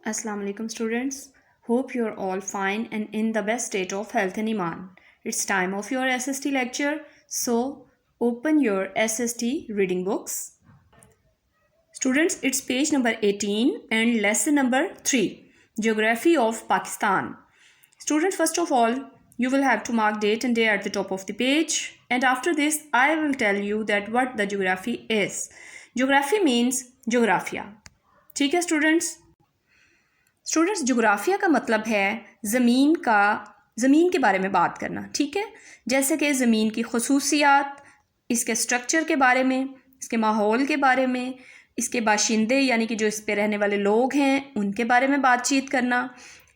Assalamu alaikum students. Hope you're all fine and in the best state of health and iman. It's time of your SST lecture, so open your SST reading books. Students, it's page number 18 and lesson number 3, Geography of Pakistan. Students, first of all, you will have to mark date and day at the top of the page, and after this I will tell you that what the geography is. Geography means geographia. ठीक है students? Students, जोग्राफिया का मतलब है ज़मीन के बारे में बात करना, ठीक है। जैसे कि ज़मीन की खसूसियात, इसके स्ट्रक्चर के बारे में, इसके माहौल के बारे में, इसके बाशिंदे यानी कि जो इस पे रहने वाले लोग हैं उनके बारे में बातचीत करना,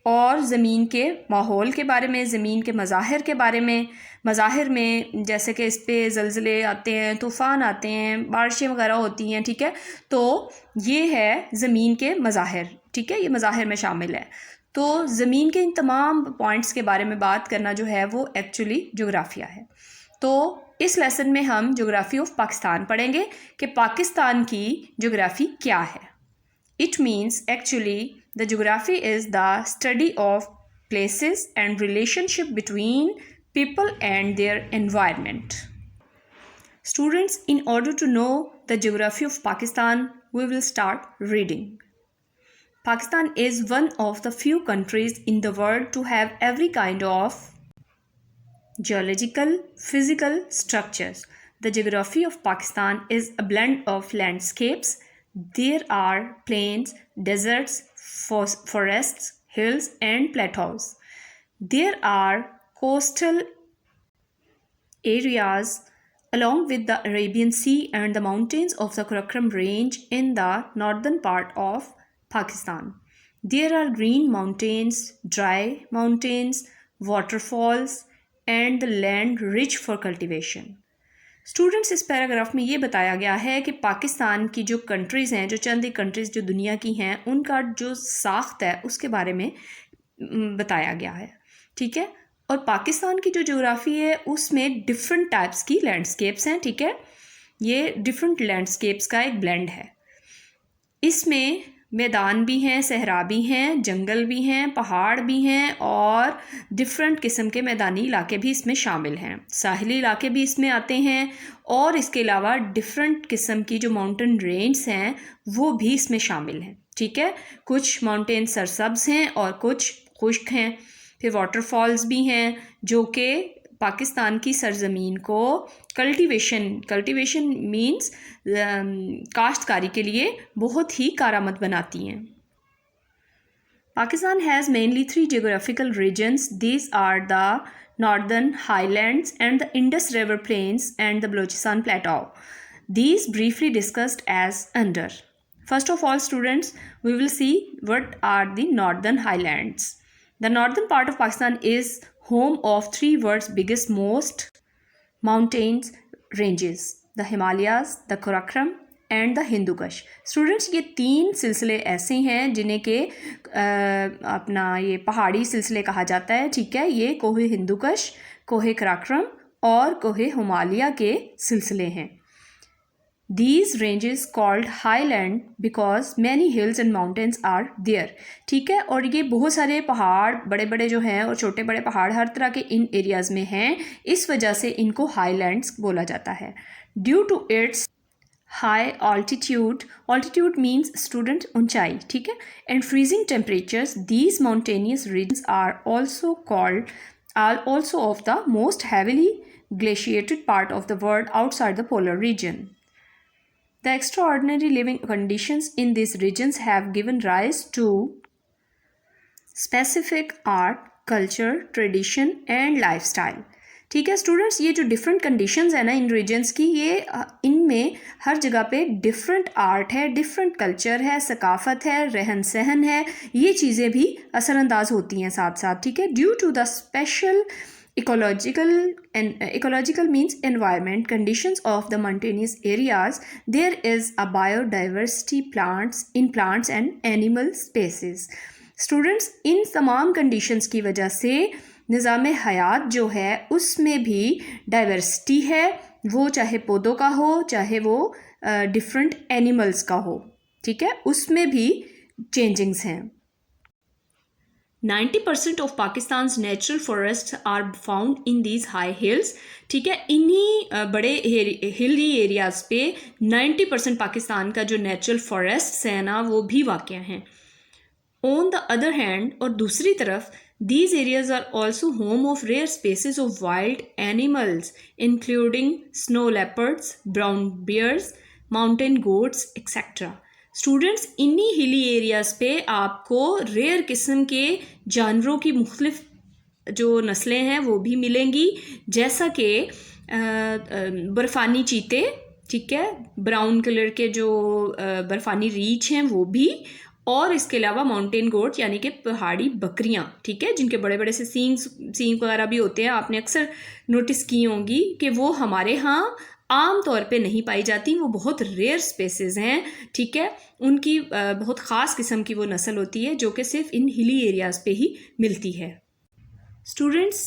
और ज़मीन के माहौल के बारे में, ज़मीन के मज़ाहिर के बारे में। मज़ाहिर में जैसे कि इस पे ज़लज़ले आते हैं, तूफ़ान आते हैं, बारिशें वगैरह होती हैं, ठीक है। तो ये है ज़मीन के मज़ाहिर, ठीक है, ये मज़ाहिर में शामिल है। तो ज़मीन के इन तमाम पॉइंट्स के बारे में बात करना जो है वो एक्चुअली जोग्राफिया है। तो इस लेसन में हम जोग्राफ़ी ऑफ पाकिस्तान पढ़ेंगे कि पाकिस्तान की जोग्राफ़ी क्या है। It means actually the geography is the study of places and relationship between people and their environment. Students, in order to know the geography of Pakistan, we will start reading. Pakistan is one of the few countries in the world to have every kind of geological, physical structures. The geography of Pakistan is a blend of landscapes. There are plains, deserts, forests, hills and plateaus. There are coastal areas along with the Arabian Sea and the mountains of the Karakoram Range in the northern part of Pakistan. There are green mountains, dry mountains, waterfalls and the land rich for cultivation. Students, इस paragraph में ये बताया गया है कि पाकिस्तान की जो countries हैं, जो चंद एक कंट्रीज़ जो दुनिया की हैं, उनका जो साख्त है उसके बारे में बताया गया है, ठीक है। और पाकिस्तान की जो जोग्राफ़ी है उसमें डिफरेंट टाइप्स की लैंडस्केप्स हैं, ठीक है। ये डिफरेंट लैंडस्केप्स का एक ब्लेंड है। इसमें मैदान भी हैं, सहरा भी हैं, जंगल भी हैं, पहाड़ भी हैं और डिफरेंट किस्म के मैदानी इलाके भी इसमें शामिल हैं। साहिली इलाके भी इसमें आते हैं और इसके अलावा डिफरेंट किस्म की जो माउंटेन रेंज हैं वो भी इसमें शामिल हैं, ठीक है। कुछ माउंटेन सरसब्ज़ हैं और कुछ खुश्क हैं। फिर वाटरफॉल्स भी हैं जो कि पाकिस्तान की सरज़मीन को कल्टीवेशन मीन्स काश्तकारी के लिए बहुत ही कारआमद बनाती हैं। Pakistan has mainly 3 geographical regions. These are the Northern Highlands and the Indus River Plains and the Balochistan Plateau. These briefly discussed as under. First of all, students, we will see what are the Northern Highlands. The northern part of Pakistan is home of 3 world's biggest most mountains ranges, the Himalayas, the Karakoram and the Hindu Kush. Students, ये 3 सिलसिले ऐसे हैं जिन्हें के अपना ये पहाड़ी सिलसिले कहा जाता है, ठीक है। ये कोहे हिंदू कुश, कोहे कराकोरम और कोहे हिमालय के सिलसिले हैं। These ranges called highland because many hills and mountains are there, ठीक है। और ये बहुत सारे पहाड़ बड़े बड़े जो हैं और छोटे बड़े पहाड़ हर तरह के इन एरियाज़ में हैं, इस वजह से इनको हाईलैंड्स बोला जाता है। Due to its high altitude means student ऊंचाई, ठीक है, and freezing temperatures, these mountainous regions are also of the most heavily glaciated part of the world outside the polar region. The extraordinary living conditions in these regions have given rise to specific art, culture, tradition and lifestyle. ठीक है students, ये जो different conditions है ना इन regions की, ये इनमें हर जगह पे डिफरेंट आर्ट है, डिफरेंट कल्चर है, सकाफत है, रहन सहन है, ये चीज़ें भी असरअंदाज होती हैं साथ साथ, ठीक है। Due to the special ecological means environment conditions of the mountainous areas, there is a biodiversity in plants and animal species. Students, इन तमाम conditions की वजह से निज़ाम हयात जो है उसमें भी डाइवर्सिटी है, वो चाहे पौधों का हो चाहे वो डिफरेंट एनिमल्स का हो, ठीक है, उसमें भी चेंजिंग्स हैं। 90% of Pakistan natural forest are found in these high hills. ठीक है, इन्हीं बड़े हिली एरियाज पे 90% पाकिस्तान का जो नेचुरल फॉरेस्ट है ना वो भी वाक़ हैं। ऑन द अदर हैंड, और दूसरी तरफ, these areas are also home of rare species of wild animals including snow leopards, brown bears, mountain goats, etc. Students, इन्हीं हिली एरियाज़ पे आपको रेयर किस्म के जानवरों की मुख्तलिफ जो नस्लें हैं वो भी मिलेंगी, जैसा कि बर्फ़ानी चीते, ठीक है, ब्राउन कलर के जो बर्फ़ानी रीछ हैं वो भी, और इसके अलावा माउंटेन गोट यानी कि पहाड़ी बकरियां, ठीक है, जिनके बड़े बड़े से सींग वगैरह भी होते हैं। आपने अक्सर नोटिस की होंगी कि वो हमारे यहाँ आम तौर पे नहीं पाई जाती, वो बहुत रेयर स्पेसेस हैं, ठीक है। उनकी बहुत ख़ास किस्म की वो नस्ल होती है जो कि सिर्फ इन हिली एरियाज़ पे ही मिलती है। Students,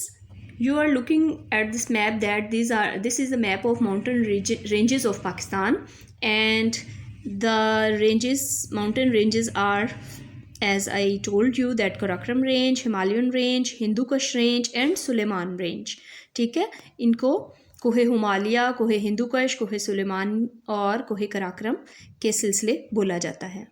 you are looking at this map that this is the map of mountain ranges of Pakistan, and the mountain ranges are, as I told you, that Karakoram range, Himalayan range, Hindu Kush range and Suleiman range। ठीक है, इनको कोहे हिमालय, कोहे हिंदू कुश, कोहे सुलेमान और कोहे कराक्रम के सिलसिले बोला जाता है।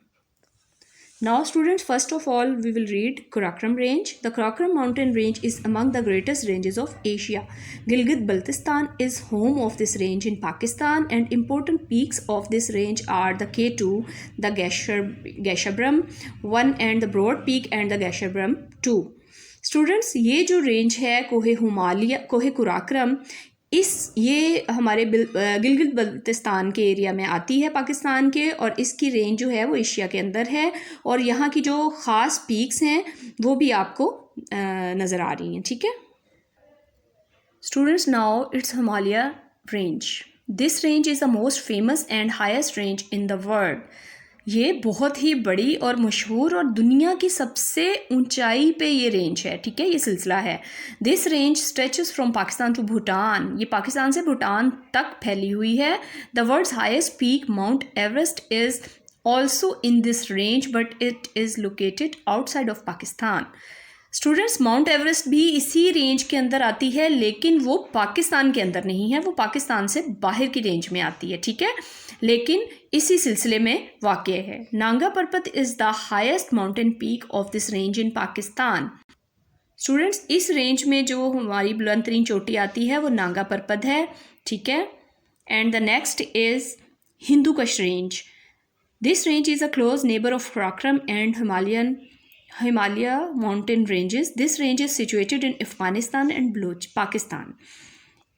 Now students, first of all we will read Karakoram range. The Karakoram mountain range is among the greatest ranges of Asia. Gilgit-Baltistan is home of this range in Pakistan, and important peaks of this range are the K2, the Gasherbrum 1 and the Broad Peak and the Gasherbrum 2. Students, ये जो range है कोहे हिमालय, कोहे कराक्रम, ये हमारे गिलगित बल्तिस्तान के area में आती है पाकिस्तान के, और इसकी रेंज जो है वो एशिया के अंदर है, और यहाँ की जो ख़ास पीक्स हैं वो भी आपको नज़र आ रही हैं। ठीक है students, now it's Himalaya range. This range is the most famous and highest range in the world. ये बहुत ही बड़ी और मशहूर और दुनिया की सबसे ऊंचाई पे ये रेंज है। ठीक है, ये सिलसिला है। This range stretches from Pakistan to Bhutan. ये पाकिस्तान से भूटान तक फैली हुई है। The world's highest peak Mount Everest is also in this range, but it is located outside of Pakistan. Students, Mount Everest भी इसी रेंज के अंदर आती है, लेकिन वो पाकिस्तान के अंदर नहीं है, वो पाकिस्तान से बाहर की रेंज में आती है। ठीक है, लेकिन इसी सिलसिले में वाक़या है। नांगा पर्वत is the highest mountain peak of this range in Pakistan. Students, इस रेंज में जो हमारी बुलंद तरीन चोटी आती है वो नांगा पर्वत है। ठीक है, and the next is Hindu Kush range. This range is a close neighbour of Karakoram and Himalaya mountain ranges. This range is situated in Afghanistan and Pakistan.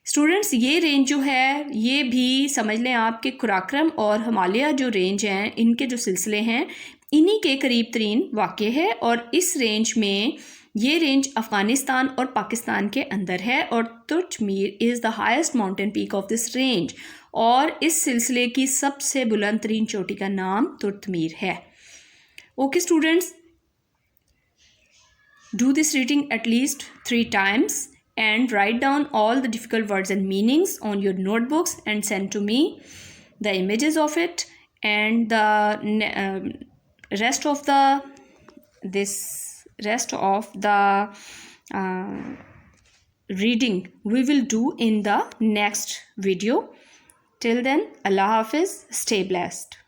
Students, ये रेंज जो है ये भी समझ लें आपके कराकोरम और हिमालय जो रेंज हैं इनके जो सिलसिले हैं इन्हीं के करीब तरीन वाक़े है, और इस रेंज में ये रेंज अफ़गानिस्तान और पाकिस्तान के अंदर है, और तुर्कमीर is the highest mountain peak of this range, और इस सिलसिले की सबसे बुलंद तरीन चोटी का नाम तुर्कमीर है। Okay students, do this reading at least 3 times and write down all the difficult words and meanings on your notebooks and send to me the images of it, and the rest of the reading we will do in the next video. Till then, Allah Hafiz, stay blessed.